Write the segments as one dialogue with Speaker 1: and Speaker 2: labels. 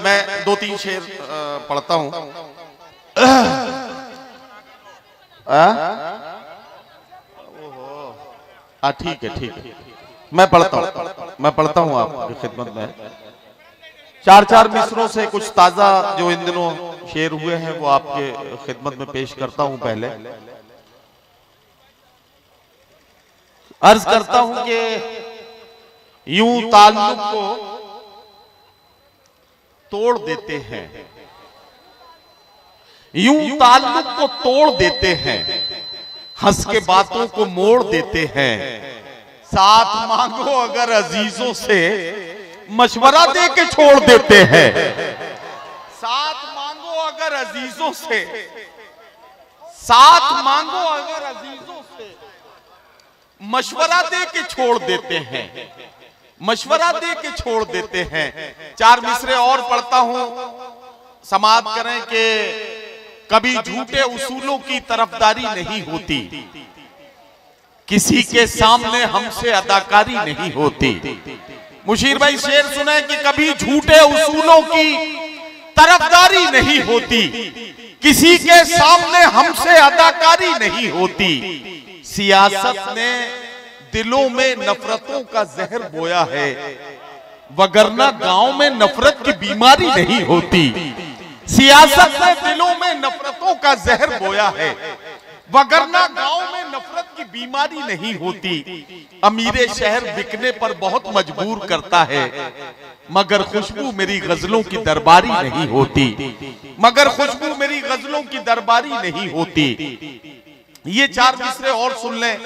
Speaker 1: मैं दो तीन शेर पढ़ता हूं। ठीक है ठीक है, मैं पढ़ता हूं आपकी खिदमत में। चार चार मिसरों से कुछ ताजा जो इन दिनों शेर हुए हैं वो आपके खिदमत में पेश करता हूं। पहले अर्ज करता हूं कि यूं ताल्लुक को तोड़ देते हैं, यूं ताल्लुक को तोड़ देते हैं, हंस के बातों को मोड़ देते हैं। साथ मांगो अगर अजीजों से, मशवरा दे के छोड़ देते हैं। साथ मांगो अगर अजीजों से, साथ मांगो अगर अजीजों से, मशवरा दे के छोड़ देते हैं, मशवरा दे के छोड़ देते हैं। चार मिसरे और पढ़ता हूं, समाप्त करें कि कभी झूठे उसूलों की तरफदारी नहीं होती, किसी के सामने हमसे अदाकारी नहीं होती। मुशीर भाई शेर सुने कि कभी झूठे उसूलों की तरफदारी नहीं होती, किसी के सामने हमसे अदाकारी नहीं होती। सियासत ने दिलों में नफरतों का जहर बोया है, वगरना गांव में नफरत की बीमारी नहीं होती। सियासत ने दिलों में नफरतों का जहर बोया है, वगरना गांव में नफरत की बीमारी नहीं होती। अमीरे शहर बिकने पर बहुत मजबूर करता है, मगर खुशबू मेरी गजलों की दरबारी नहीं होती, मगर खुशबू मेरी गजलों की दरबारी नहीं होती। ये चार मिसरे और सुन लें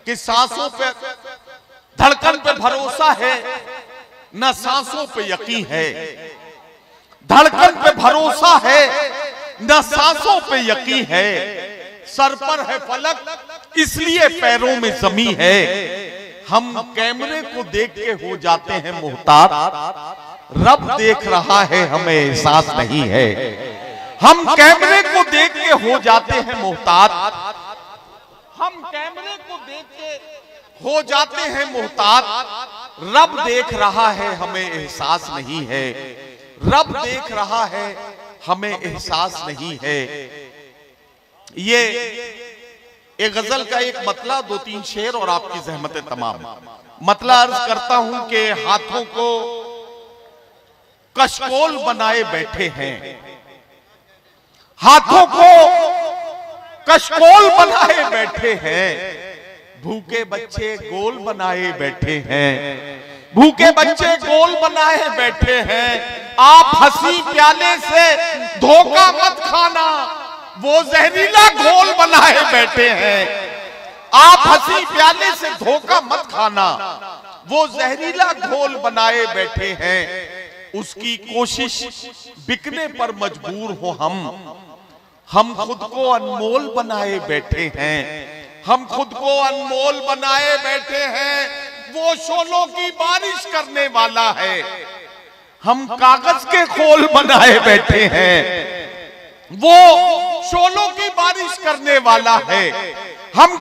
Speaker 1: कि सांसों पे धड़कन पे भरोसा है, न सांसों पे यकीन है। धड़कन पे भरोसा है, न सांसों पे यकीन है। सर पर है फलक इसलिए पैरों में जमीन है। हम कैमरे को देख के हो जाते हैं मोहतात, रब देख रहा है हमें एहसास नहीं है। हम कैमरे को देख के हो जाते हैं मोहतात, हम कैमरे को देख के हो जाते हैं मोहतात। रब देख रहा है हमें एहसास नहीं है, रब देख रहा है हमें एहसास नहीं है। ये एक गजल का एक मतला, दो तीन शेर और आपकी जहमतें तमाम। मतला अर्ज करता हूं कि हाथों को कशकोल बनाए बैठे हैं, हाथों को कशकोल बनाए बैठे हैं। भूखे बच्चे गोल बनाए बैठे हैं, भूखे बच्चे गोल बनाए बैठे हैं। आप हंसी प्याले से धोखा मत खाना, वो जहरीला घोल बनाए बैठे हैं। आप हंसी प्याले से धोखा मत खाना, वो जहरीला घोल बनाए बैठे हैं। उसकी कोशिश बिकने पर मजबूर हो हम खुद को अनमोल बनाए बैठे हैं, हम खुद को अनमोल बनाए बैठे हैं। वो शोलों की बारिश करने वाला है, हम कागज के खोल बनाए बैठे हैं। वो शोलों की बारिश करने वाला है, हम